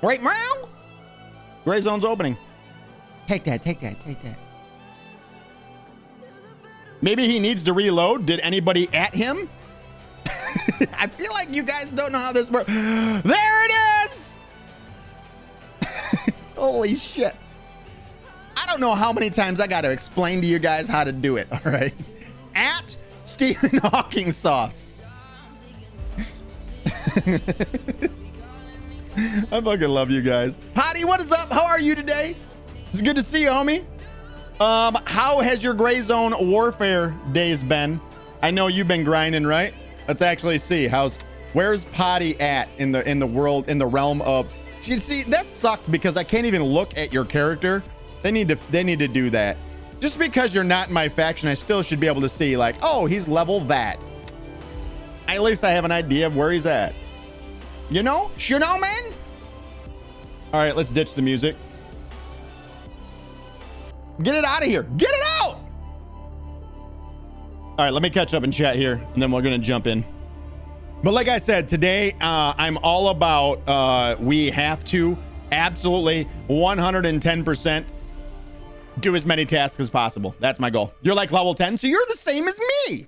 Right, meow. Gray zone's opening. Take that, take that, take that. Maybe he needs to reload. Did anybody at him? I feel like you guys don't know how this works. There it is. Holy shit. I don't know how many times I got to explain to you guys how to do it. All right. At Stephen Hawking Sauce. I fucking love you guys. Potty, what is up? How are you today? It's good to see you, homie. How has your gray zone warfare days been? I know you've been grinding, right? Let's actually see. Where's Potty at in the world, in the realm of? You see, that sucks because I can't even look at your character. They need to do that. Just because you're not in my faction, I still should be able to see like, oh, he's level that. At least I have an idea of where he's at. You know, man. All right, let's ditch the music. Get it out of here. Get it out. All right, let me catch up and chat here, and then we're gonna jump in. But like I said, today I'm all about we have to absolutely 110% do as many tasks as possible. That's my goal. You're like level 10, so you're the same as me.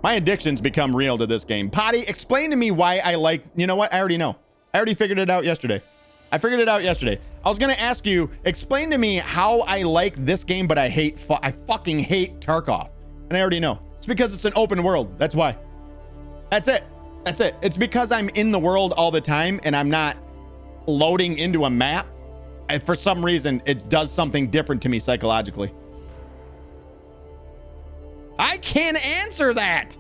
My addictions become real to this game. Potty, explain to me why I like, you know what? I already know. I already figured it out yesterday. I was going to ask you, explain to me how I like this game, but I fucking hate Tarkov. And I already know. It's because it's an open world. That's why. That's it. It's because I'm in the world all the time and I'm not loading into a map. And for some reason, it does something different to me psychologically. I can't answer that.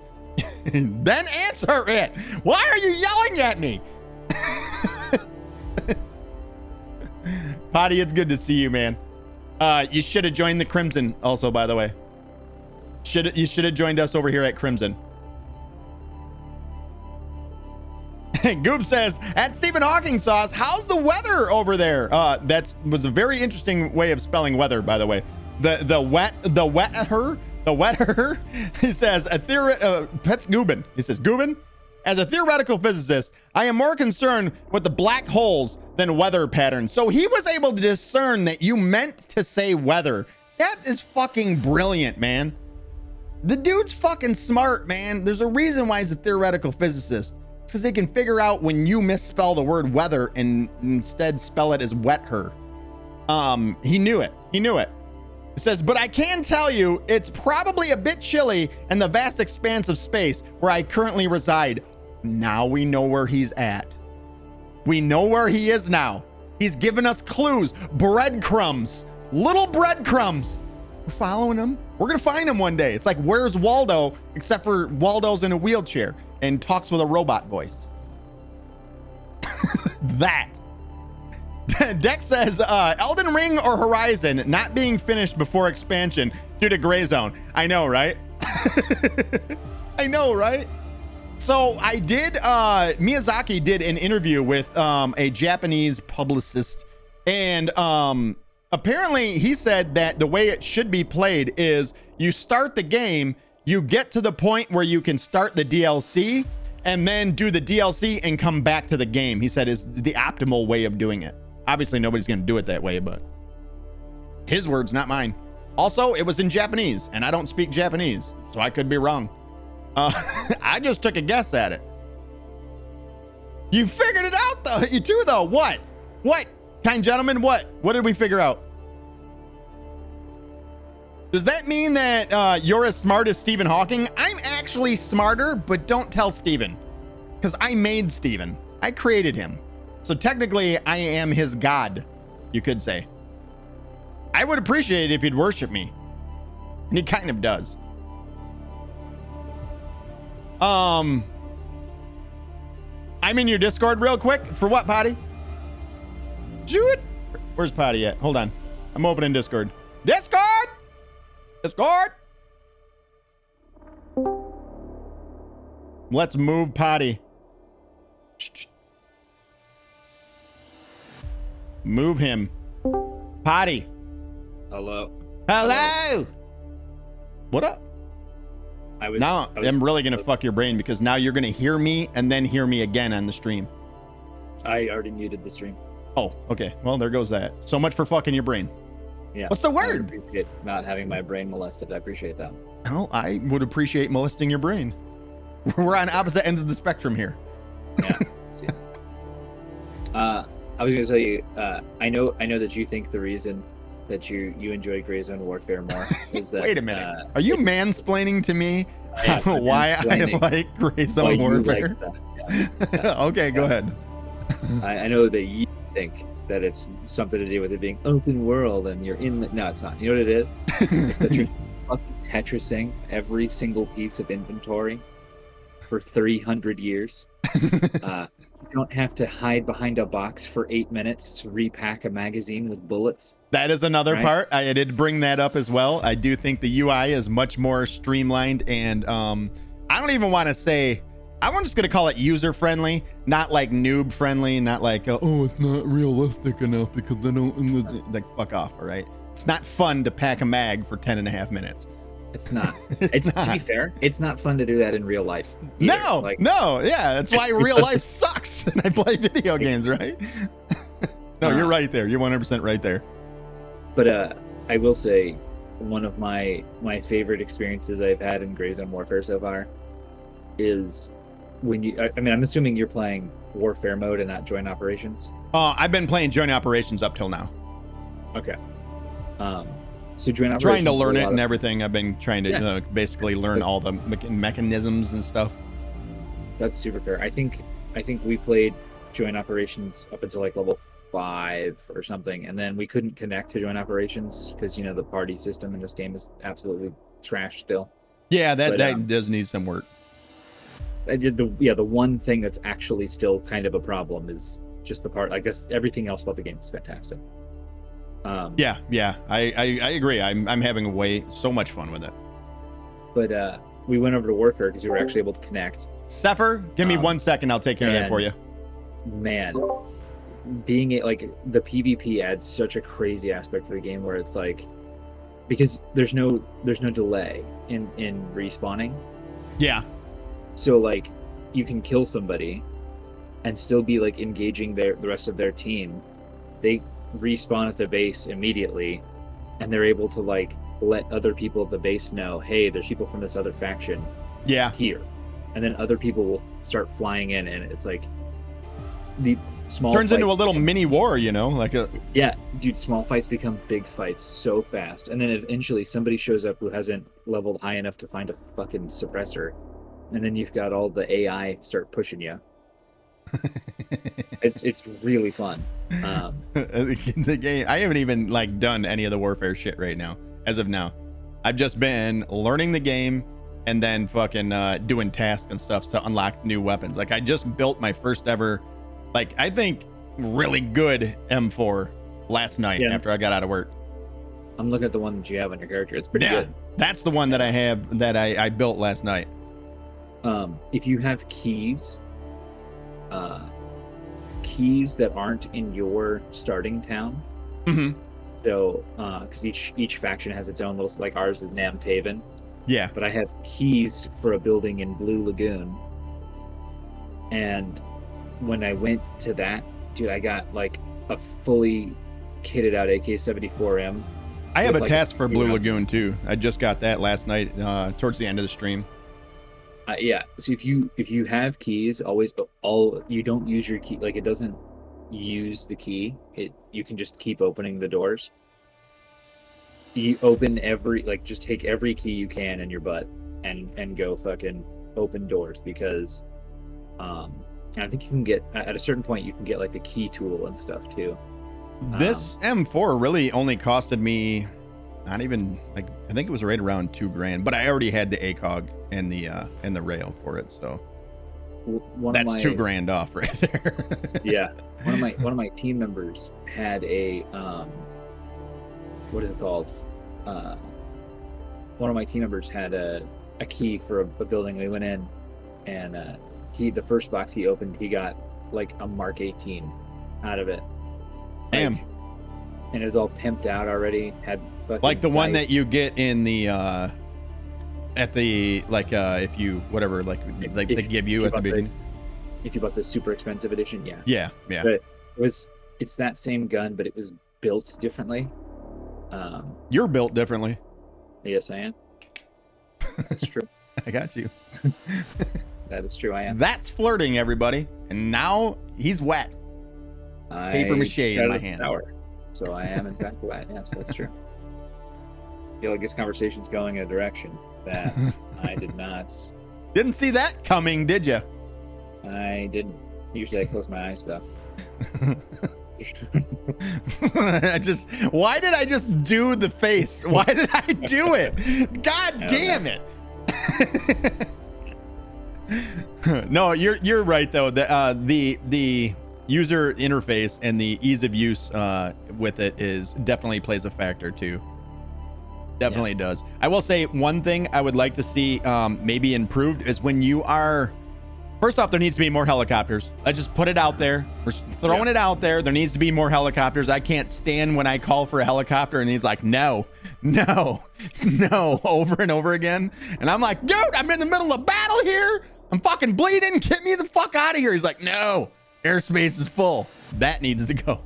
Then answer it. Why are you yelling at me? Potty, it's good to see you, man. You should have joined the Crimson also, by the way. You should have joined us over here at Crimson. Goob says, at Stephen Hawking Sauce, how's the weather over there? That was a very interesting way of spelling weather, by the way. The wetter. He says, Pets Goobin. He says, Goobin, as a theoretical physicist, I am more concerned with the black holes than weather patterns. So he was able to discern that you meant to say weather. That is fucking brilliant, man. The dude's fucking smart, man. There's a reason why he's a theoretical physicist. It's because they can figure out when you misspell the word weather and instead spell it as wet her. He knew it. It says, but I can tell you it's probably a bit chilly in the vast expanse of space where I currently reside. Now we know where he's at. We know where he is now. He's given us clues, breadcrumbs, little breadcrumbs. We're following him. We're going to find him one day. It's like, where's Waldo? Except for Waldo's in a wheelchair and talks with a robot voice. That. Dex says, Elden Ring or Horizon not being finished before expansion due to Gray Zone. I know, right? I know, right? So I did, Miyazaki did an interview with a Japanese publicist, and apparently he said that the way it should be played is you start the game, you get to the point where you can start the DLC, and then do the DLC and come back to the game. He said is the optimal way of doing it. Obviously, nobody's going to do it that way, but his words, not mine. Also, it was in Japanese, and I don't speak Japanese, so I could be wrong. I just took a guess at it. You figured it out, though. You too, though. What? Kind gentlemen, what? What did we figure out? Does that mean that you're as smart as Stephen Hawking? I'm actually smarter, but don't tell Stephen, because I made Stephen. I created him. So technically, I am his god, you could say. I would appreciate it if he'd worship me. And he kind of does. I'm in your Discord real quick. For what, Potty? Where's Potty at? Hold on. I'm opening Discord. Discord! Let's move Potty. Move him. Potty. Hello. What up? I'm really gonna fuck your brain because now you're gonna hear me and then hear me again on the stream. I already muted the stream. Oh, okay. Well, there goes that. So much for fucking your brain. Yeah. What's the I word? appreciate not having my brain molested. I appreciate that. Well, I would appreciate molesting your brain. We're on opposite ends of the spectrum here. Yeah. See. I was gonna tell you. I know that you think the reason that you enjoy Gray Zone Warfare more is that. Wait a minute. Are you mansplaining to me why I like Gray Zone Warfare? Okay, go ahead. I know that you think that it's something to do with it being open world and you're in. No, it's not. You know what it is? It's that you're fucking Tetrising every single piece of inventory for 300 years. You don't have to hide behind a box for 8 minutes to repack a magazine with bullets. That is another part. I did bring that up as well. I do think the UI is much more streamlined, and I don't even want to say, I'm just going to call it user friendly, not like noob friendly, not like, oh, it's not realistic enough because they don't, like, fuck off, all right? It's not fun to pack a mag for 10 and a half minutes. It's not. It's not. To be fair, it's not fun to do that in real life either. No, yeah, that's why real life sucks and I play video games, right? No, you're right there. You're 100% right there. But I will say, one of my favorite experiences I've had in Gray Zone Warfare so far is when you. I mean, I'm assuming you're playing Warfare mode and not Joint Operations. I've been playing Joint Operations up till now. Okay. So Joint Operations, trying to learn it and everything. I've been trying to basically learn all the mechanisms and stuff. That's super fair. I think we played Joint Operations up until like level 5 or something, and then we couldn't connect to Joint Operations because the party system in this game is absolutely trash still. Yeah, that does need some work. The one thing that's actually still kind of a problem is just the part. I guess everything else about the game is fantastic. I agree. I'm having so much fun with it. But we went over to Warfare because we were actually able to connect. Sepher, give me 1 second. I'll take care of that for you. Man, being the PvP adds such a crazy aspect to the game where it's like, because there's no delay in respawning. Yeah. So like you can kill somebody and still be like engaging the rest of their team. They respawn at the base immediately, and they're able to like let other people at the base know, hey, there's people from this other faction here, and then other people will start flying in, and it's like the small turns into a little mini war, like a small fights become big fights so fast, and then eventually somebody shows up who hasn't leveled high enough to find a fucking suppressor, and then you've got all the AI start pushing you. It's really fun. The game, I haven't even like done any of the Warfare shit right now as of now. I've just been learning the game and then fucking doing tasks and stuff to unlock new weapons. Like I just built my first ever, like I think really good M4 last night after I got out of work. I'm looking at the one that you have on your character. It's pretty good. That's the one that I have that I built last night. If you have keys that aren't in your starting town. Mm-hmm. So, because each faction has its own little, like ours is Nam Taven. Yeah. But I have keys for a building in Blue Lagoon. And when I went to that, dude, I got like a fully kitted out AK-74M. I have a task for Blue Lagoon too. I just got that last night, towards the end of the stream. So if you have keys, you don't use your key, like it doesn't use the key. You can just keep opening the doors. You open just take every key you can in your butt and go fucking open doors, because I think you can get at a certain point you can get like the key tool and stuff too. This M4 really only costed me not even like, I think it was right around $2,000, but I already had the ACOG and the rail for it, so that's $2,000 off right there. Yeah, one of my team members had a what is it called? One of my team members had a key for a building. We went in, and the first box he opened, he got like a Mark 18 out of it. Damn. And it was all pimped out already. Had fucking like the sights. One that you get in the at the if you whatever they give you at the beginning. If you bought the super expensive edition, yeah. Yeah. But it's that same gun, but it was built differently. You're built differently. Yes, I am. That's true. I got you. That is true. I am. That's flirting, everybody. And now he's wet. Paper mache in my hand. So I am in fact wet. Yes, that's true. I feel like this conversation's going in a direction that I did not. Didn't see that coming, did you? I didn't. Usually I close my eyes though. Why did I just do the face? Why did I do it? God damn it. No, you're right though. The user interface and the ease of use with it is definitely plays a factor too. Definitely does. I will say one thing I would like to see maybe improved is when you are, first off, there needs to be more helicopters. Let's just put it out there. We're throwing it out there. There needs to be more helicopters. I can't stand when I call for a helicopter and he's like, no, over and over again. And I'm like, dude, I'm in the middle of battle here. I'm fucking bleeding. Get me the fuck out of here. He's like, no, airspace is full. That needs to go.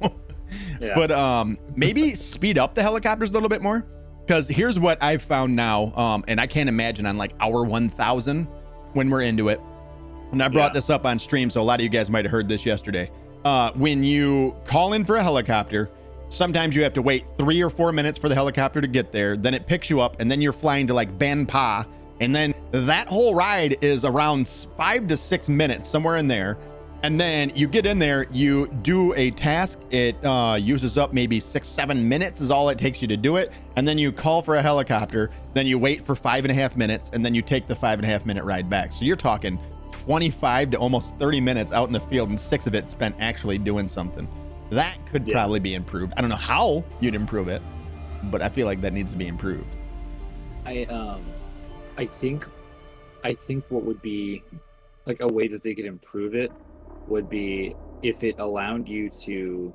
But maybe speed up the helicopters a little bit more. Because here's what I've found now, and I can't imagine on like hour 1000 when we're into it. And I brought this up on stream, so a lot of you guys might have heard this yesterday. When you call in for a helicopter, sometimes you have to wait 3 or 4 minutes for the helicopter to get there. Then it picks you up, and then you're flying to like Ben Pa. And then that whole ride is around 5 to 6 minutes, somewhere in there. And then you get in there, you do a task. It uses up maybe 6-7 minutes is all it takes you to do it. And then you call for a helicopter. Then you wait for 5.5 minutes, and then you take the 5.5 minute ride back. So you're talking 25 to almost 30 minutes out in the field, and 6 of it spent actually doing something. That could probably be improved. I don't know how you'd improve it, but I feel like that needs to be improved. I think what would be like a way that they could improve it would be if it allowed you to,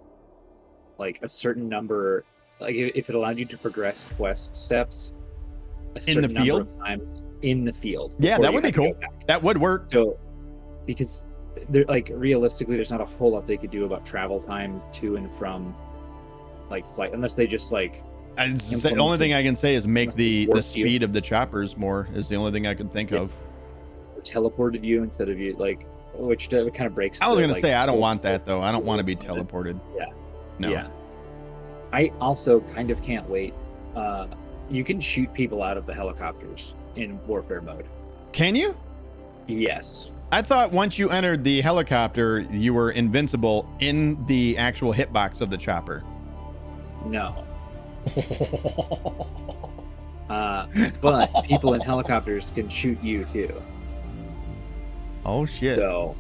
like, a certain number, like if it allowed you to progress quest steps a certain in the field number of times in the field. Yeah, that would be cool. That would work. So, because they're like, realistically, there's not a whole lot they could do about travel time to and from like flight, unless they just like. The only thing I can say is make the speed of the choppers more is the only thing I can think of. Or teleported you instead of you, like, which kind of breaks. I was gonna say I don't want that though. I don't want to be teleported. Yeah. No. Yeah. I also kind of can't wait. You can shoot people out of the helicopters in warfare mode. Can you? Yes. I thought once you entered the helicopter, you were invincible in the actual hitbox of the chopper. No. But people in helicopters can shoot you too. Oh shit. So,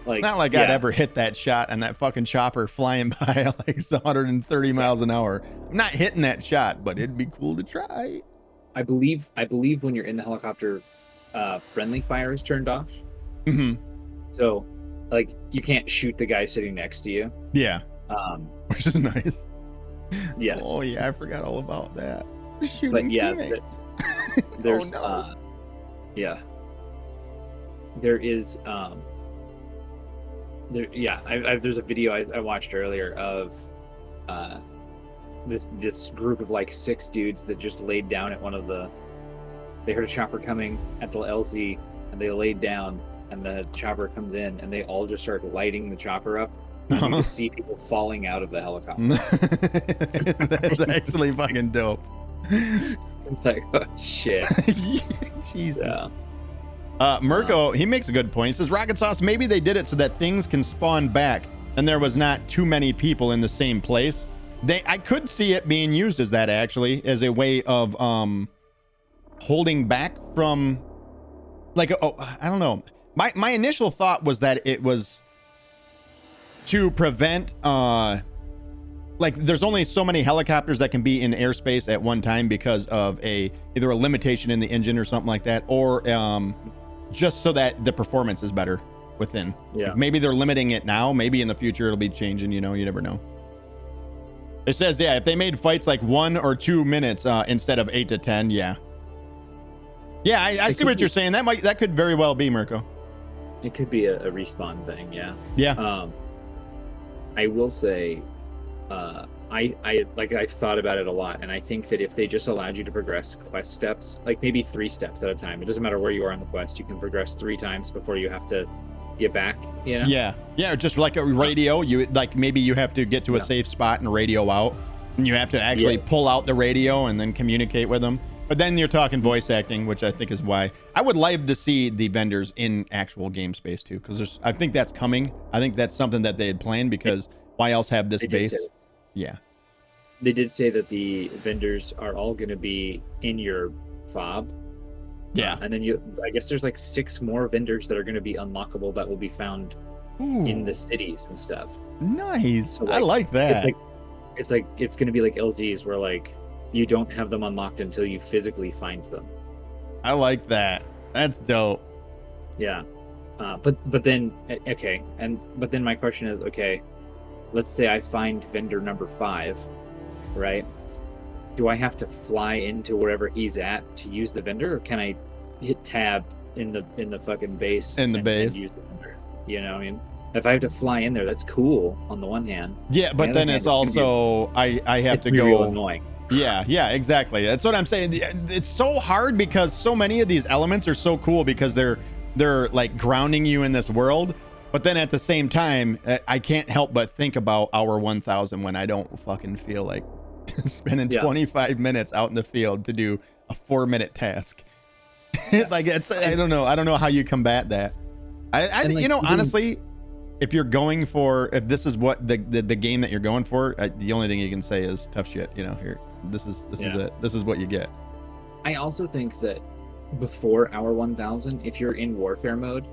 like, not like I'd ever hit that shot and that fucking chopper flying by like 130 miles an hour. I'm not hitting that shot, but it'd be cool to try. I believe when you're in the helicopter, friendly fire is turned off. Mm-hmm. So, like, you can't shoot the guy sitting next to you. Yeah. Which is nice. Yes. Oh yeah, I forgot all about that. Shooting but yeah, teammates. there's oh, no. Yeah. There is there's a video I watched earlier of this group of like 6 dudes that just laid down at they heard a chopper coming at the LZ, and they laid down, and the chopper comes in, and they all just start lighting the chopper up. And you just see people falling out of the helicopter. That's actually fucking dope. It's like, oh shit. Jesus. Yeah. Mirko, he makes a good point. He says, Rockitsauce, maybe they did it so that things can spawn back and there was not too many people in the same place. I could see it being used as that, actually, as a way of holding back from, like, I don't know. My initial thought was that it was to prevent, like, there's only so many helicopters that can be in airspace at one time because of either a limitation in the engine or something like that, or just so that the performance is better within. Yeah. Maybe they're limiting it now. Maybe in the future it'll be changing. You never know. It says, yeah, if they made fights like 1 or 2 minutes instead of 8 to 10, yeah. Yeah, I see what you're saying. That could very well be, Mirko. It could be a respawn thing, yeah. Yeah. I will say, I've thought about it a lot, and I think that if they just allowed you to progress quest steps, like maybe 3 steps at a time, it doesn't matter where you are on the quest, you can progress 3 times before you have to get back, you know? Yeah, just like a radio. You like maybe you have to get to a safe spot and radio out, and you have to actually pull out the radio and then communicate with them. But then you're talking voice acting, which I think is why I would like to see the vendors in actual game space too, because I think that's coming. I think that's something that they had planned, because why else have this base? Yeah. They did say that the vendors are all going to be in your fob. Yeah. And then I guess there's like 6 more vendors that are going to be unlockable that will be found in the cities and stuff. Nice. So, I like that. It's going to be like LZs where like you don't have them unlocked until you physically find them. I like that. That's dope. Yeah. But then my question is, okay, let's say I find vendor number 5, right? Do I have to fly into wherever he's at to use the vendor, or can I hit tab in the fucking base and use the vendor? You know what I mean? If I have to fly in there, that's cool on the one hand. Yeah, but then it's also I have to go. Real annoying. Yeah, exactly. That's what I'm saying. It's so hard because so many of these elements are so cool because they're like grounding you in this world. But then at the same time, I can't help but think about hour 1000 when I don't fucking feel like spending 25 minutes out in the field to do a 4-minute task. Like I don't know how you combat that. Honestly, if this is what the game that you're going for, the only thing you can say is tough shit. Here, this is it. This is what you get. I also think that before hour 1000, if you're in warfare mode,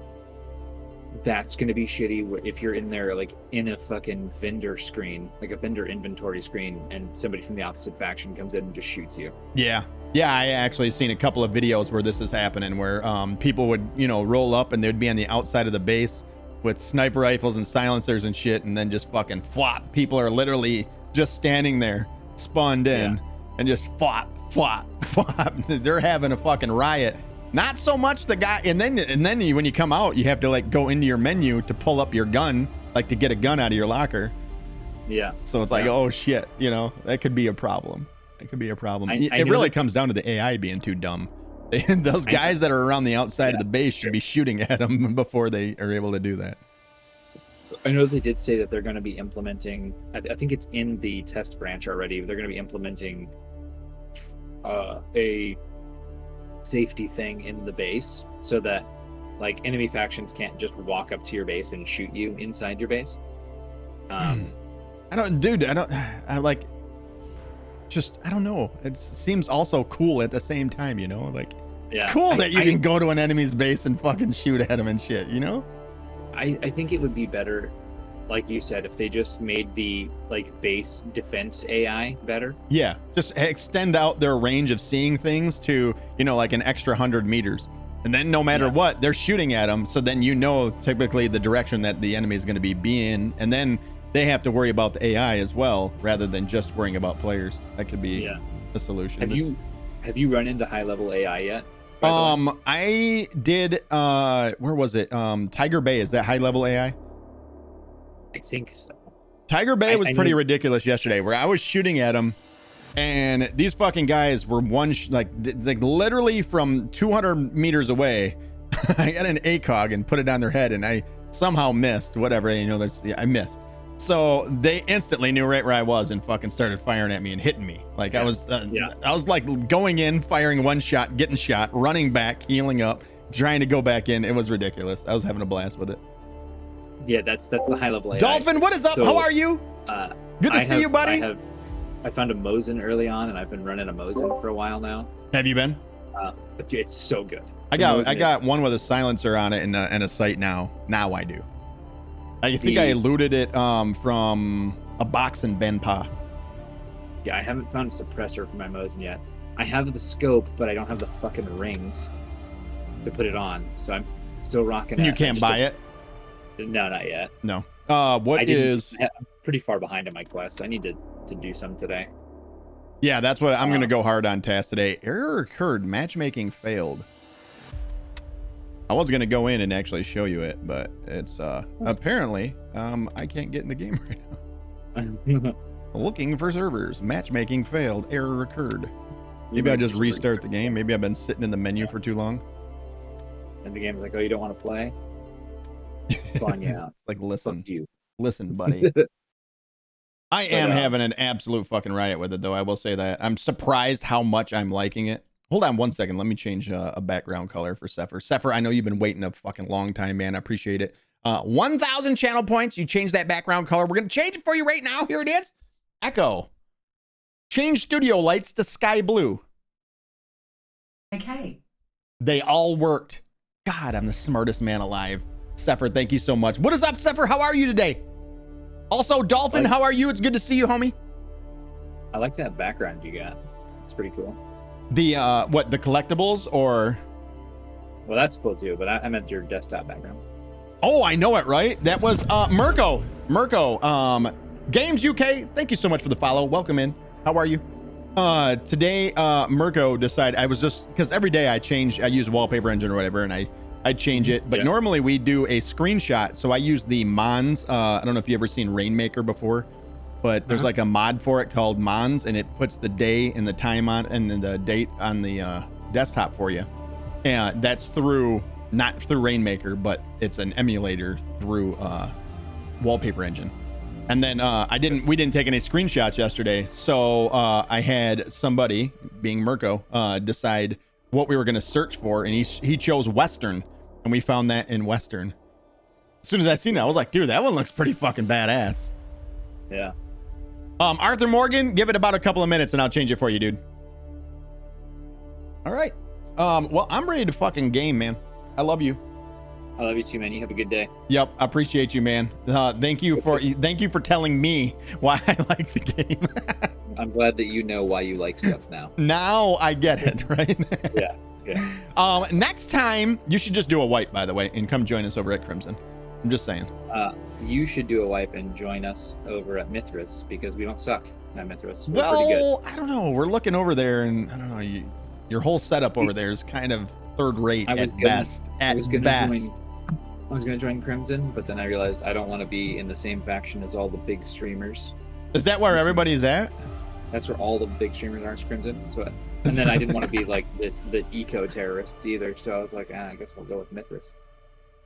that's going to be shitty if you're in there like in a fucking vendor screen, like a vendor inventory screen, and somebody from the opposite faction comes in and just shoots you. Yeah, I actually seen a couple of videos where this is happening, where people would roll up and they'd be on the outside of the base with sniper rifles and silencers and shit, and then just fucking flop. People are literally just standing there spawned in and just flop. They're having a fucking riot. Not so much the guy, and then when you come out, you have to like go into your menu to pull up your gun, like to get a gun out of your locker. Yeah. So it's like, oh shit, that could be a problem. It really comes down to the AI being too dumb. Those guys that are around the outside of the base should be shooting at them before they are able to do that. I know they did say that they're going to be implementing, I think it's in the test branch already, they're going to be implementing a safety thing in the base so that like enemy factions can't just walk up to your base and shoot you inside your base. I don't know. It seems also cool at the same time, it's cool that you can go to an enemy's base and fucking shoot at them and shit, I think it would be better, like you said, if they just made the like base defense AI better. Yeah, just extend out their range of seeing things to, like an extra 100 meters. And then no matter what, they're shooting at them. So then typically the direction that the enemy is going to be in. And then they have to worry about the AI as well, rather than just worrying about players. That could be the solution. Have you run into high level AI yet? I did, where was it? Tiger Bay, is that high level AI? I think so. Tiger Bay was pretty ridiculous yesterday, where I was shooting at them, and these fucking guys were like literally from 200 meters away. I got an ACOG and put it on their head, and I somehow missed. Whatever, I missed. So they instantly knew right where I was and fucking started firing at me and hitting me. Like I was like going in, firing one shot, getting shot, running back, healing up, trying to go back in. It was ridiculous. I was having a blast with it. Yeah, that's the high level AI. Dolphin, what is up? How are you? Good to see you, buddy. I found a Mosin early on, and I've been running a Mosin for a while now. Have you been? But dude, it's so good. I got one with a silencer on it and a sight now. Now I do. I think I looted it from a box in Benpa. Yeah, I haven't found a suppressor for my Mosin yet. I have the scope, but I don't have the fucking rings to put it on, so I'm still rocking it. You can't buy it? No, not yet. No. I'm pretty far behind on my quest. I need to do some today. Yeah, that's what I'm going to go hard on task today. Error occurred. Matchmaking failed. I was gonna go in and actually show you it, but it's apparently I can't get in the game right now. Looking for servers. Matchmaking failed. Error occurred. Maybe I just restart the game. Maybe I've been sitting in the menu for too long. And the game's like, oh, you don't want to play? Fine, yeah. It's like, listen, Fuck you. listen, buddy. I am having an absolute fucking riot with it, though. I will say that. I'm surprised how much I'm liking it. Hold on one second. Let me change a background color for Sepher. Sepher, I know you've been waiting a fucking long time, man. I appreciate it. 1,000 channel points. You change that background color. We're going to change it for you right now. Here it is. Echo. Change studio lights to sky blue. Okay. They all worked. God, I'm the smartest man alive. Sepher, thank you so much. What is up, Sepher? How are you today? Also, Dolphin, how are you? It's good to see you, homie. I like that background you got. It's pretty cool. The, what, the collectibles or? Well, that's cool too, but I meant your desktop background. Oh, I know it, right? That was Mirko. Games UK, thank you so much for the follow. Welcome in. How are you? Today, Mirko decided, I was just, because every day I use wallpaper engine or whatever, and I change it. But normally we do a screenshot. So I use the Mons. I don't know if you ever seen Rainmaker before, but there's like a mod for it called Mons, and it puts the day and the time on and then the date on the desktop for you. And that's not through Rainmaker, but it's an emulator through wallpaper engine. And then we didn't take any screenshots yesterday. So I had somebody, being Mirko, decide what we were going to search for. And he chose Western, and we found that in Western. As soon as I seen it, I was like, dude, that one looks pretty fucking badass. Yeah. Arthur Morgan, give it about a couple of minutes and I'll change it for you, dude. All right. Well, I'm ready to fucking game, man. I love you. I love you too, man. You have a good day. Yep, I appreciate you, man. Thank you for telling me why I like the game. I'm glad that you know why you like stuff now. Now I get it, right? Yeah. Next time you should just do a wipe, by the way, and come join us over at Crimson. I'm just saying. You should do a wipe and join us over at Mithras because we don't suck at Mithras. We're pretty good. I don't know. We're looking over there, and I don't know. Your whole setup over there is kind of third rate at best. I was gonna join Crimson, but then I realized I don't want to be in the same faction as all the big streamers. Is that where everybody's at? That's where all the big streamers are, Crimson. And then I didn't want to be like the eco terrorists either, so I was like, I guess I'll go with Mithras.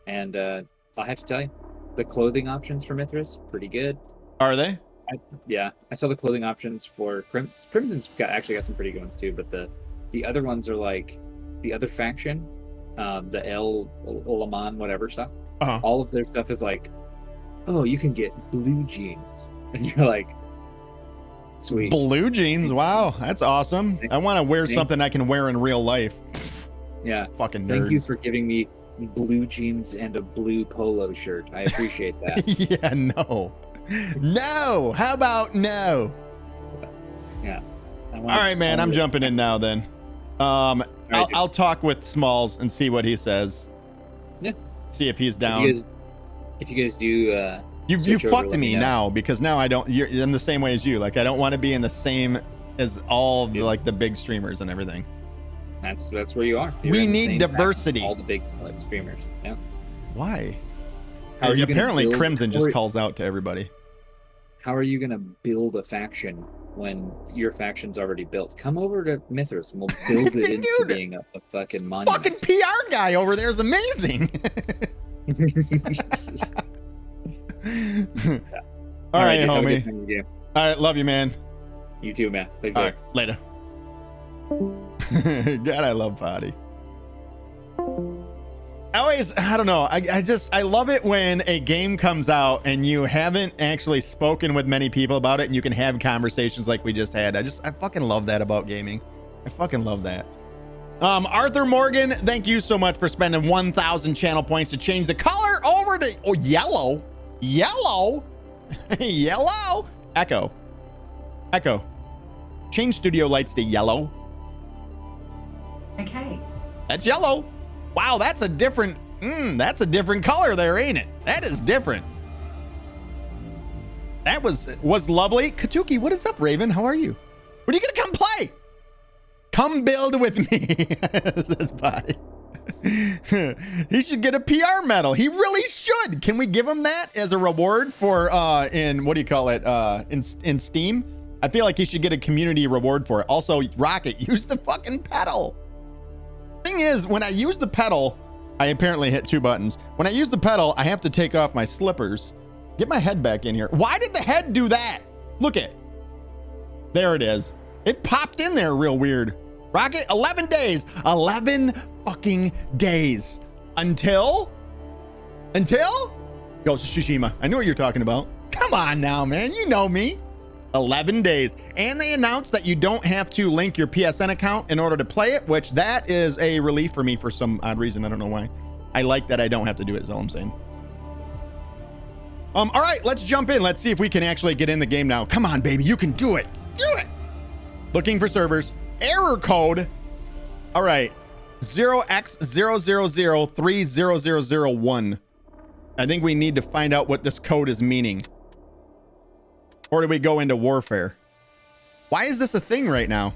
And I have to tell you, the clothing options for Mithras pretty good. Are they? I saw the clothing options for Crimson's actually got some pretty good ones too, but the other ones are like the other faction. The El Olaman, whatever stuff. All of their stuff is like, oh, you can get blue jeans, and you're like, sweet. Blue jeans, wow, that's awesome. I want to wear something I can wear in real life. Yeah, fucking nerds. Thank you for giving me blue jeans and a blue polo shirt. I appreciate that. Yeah, no. How about no? Yeah. All right, man. I'm jumping in now. Then. I'll talk with Smalls and see what he says. Yeah. See if he's down. If you guys do, you fucked me now because now I don't. I'm the same way as you. Like I don't want to be in the same as all the big streamers and everything. That's where you are. We need diversity. All the big streamers. Yeah. Why? Apparently, Crimson just calls out to everybody. How are you gonna build a faction when your faction's already built? Come over to Mithras and we'll build it into being a fucking monument. Fucking PR guy over there is amazing. All right, homie. All right, love you, man. You too, man. All right, later. God, I love Potty. I don't know. I love it when a game comes out and you haven't actually spoken with many people about it and you can have conversations like we just had. I fucking love that about gaming. I fucking love that. Arthur Morgan, thank you so much for spending 1,000 channel points to change the color over to yellow. Yellow. Echo. Change studio lights to yellow. Okay. That's yellow. Wow, that's a different color there, ain't it? That is different. That was lovely. Katuki, what is up, Raven? How are you? When are you gonna come play? Come build with me. Says bye. He should get a PR medal. He really should. Can we give him that as a reward for in what do you call it? In Steam? I feel like he should get a community reward for it. Also, Rocket, use the fucking pedal. Thing is, when I use the pedal, I apparently hit 2 buttons. When I use the pedal, I have to take off my slippers. Get my head back in here. Why did the head do that? Look it. There it is. It popped in there real weird. Rocket, 11 days. 11 fucking days. Until Ghost of Tsushima. I know what you're talking about. Come on now, man. You know me. 11 days. And they announced that you don't have to link your PSN account in order to play it, which that is a relief for me for some odd reason. I don't know why. I like that I don't have to do it, is all I'm saying. All right, let's jump in. Let's see if we can actually get in the game now. Come on, baby. You can do it. Do it. Looking for servers. Error code. All right. 0x000300001. I think we need to find out what this code is meaning. Or do we go into warfare? Why is this a thing right now?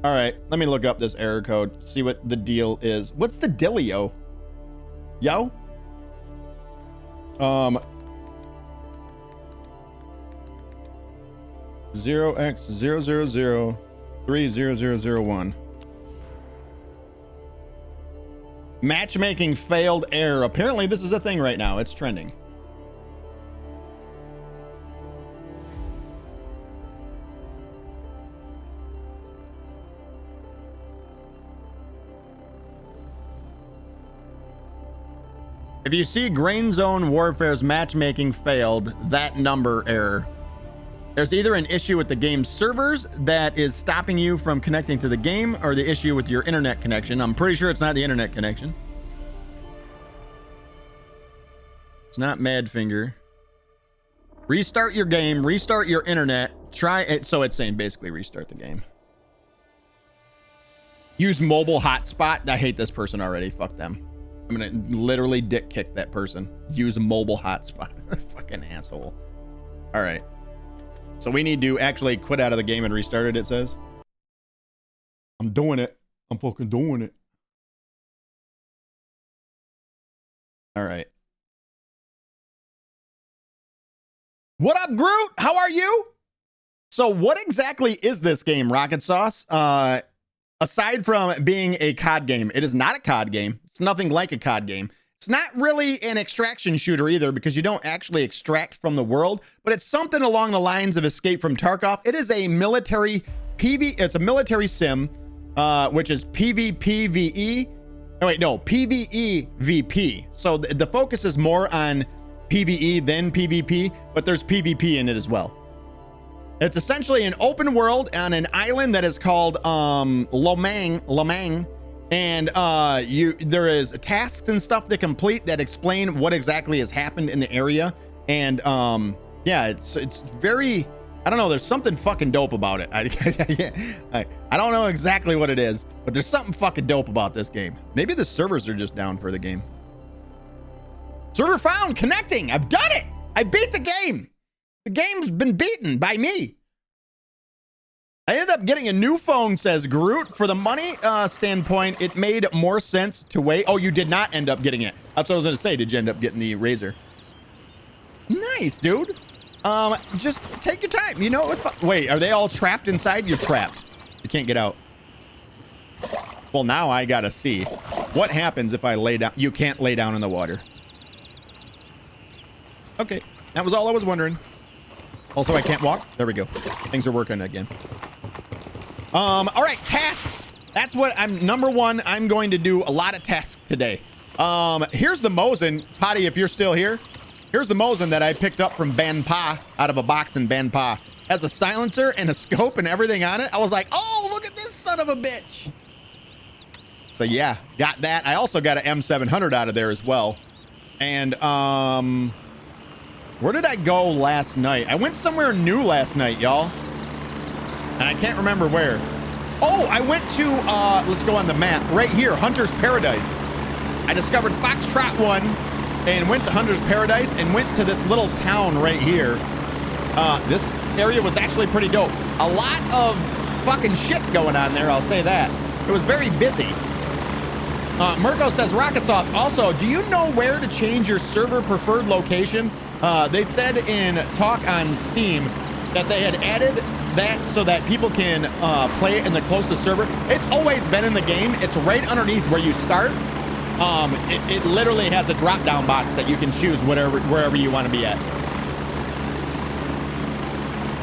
All right, let me look up this error code, see what the deal is. What's the dealio? Yo? 0x000300001. Matchmaking failed error. Apparently this is a thing right now. It's trending. If you see Grain Zone Warfare's matchmaking failed, that number error. There's either an issue with the game's servers that is stopping you from connecting to the game, or the issue with your internet connection. I'm pretty sure it's not the internet connection. It's not Madfinger. Restart your game, restart your internet, try it. So it's saying basically restart the game. Use mobile hotspot. I hate this person already. Fuck them. I'm gonna literally dick kick that person. Use a mobile hotspot. Fucking asshole. All right. So we need to actually quit out of the game and restart it, it says. I'm doing it. I'm fucking doing it. All right. What up, Groot? How are you? So what exactly is this game, Rockitsauce? Aside from being a COD game, it is not a COD game. It's nothing like a COD game. It's not really an extraction shooter either, because you don't actually extract from the world, but it's something along the lines of Escape from Tarkov. It is a military it's a military sim, which is PvPvE. Oh wait, no, PvEVP. So the focus is more on PvE than PvP, but there's PvP in it as well. It's essentially an open world on an island that is called Lomang, and there is tasks and stuff to complete that explain what exactly has happened in the area. And yeah, it's very, I don't know, there's something fucking dope about it. I don't know exactly what it is, but there's something fucking dope about this game. Maybe the servers are just down for the game. Server found, connecting. I've done it. I beat the game. The game's been beaten by me. I ended up getting a new phone, says Groot. For the money standpoint, it made more sense to wait. Oh, you did not end up getting it. That's what I was going to say. Did you end up getting the Razor? Nice, dude. Just take your time. You know, wait, are they all trapped inside? You're trapped. You can't get out. Well, now I got to see. What happens if I lay down? You can't lay down in the water. Okay, that was all I was wondering. Also, I can't walk. There we go. Things are working again. All right, tasks. That's what number one. I'm going to do a lot of tasks today. Here's the Mosin. Potty, if you're still here. Here's the Mosin that I picked up from Banpa out of a box in Banpa. Has a silencer and a scope and everything on it. I was like, oh, look at this son of a bitch. So yeah, got that. I also got an M700 out of there as well. And where did I go last night? I went somewhere new last night, y'all. And I can't remember where. Oh, I went to, let's go on the map. Right here, Hunter's Paradise. I discovered Foxtrot 1 and went to Hunter's Paradise and went to this little town right here. This area was actually pretty dope. A lot of fucking shit going on there, I'll say that. It was very busy. Mirko says, Rockitsauce, also, do you know where to change your server preferred location? They said in talk on Steam that they had added that so that people can play it in the closest server. It's always been in the game. It's right underneath where you start. It literally has a drop-down box that you can choose wherever you want to be at.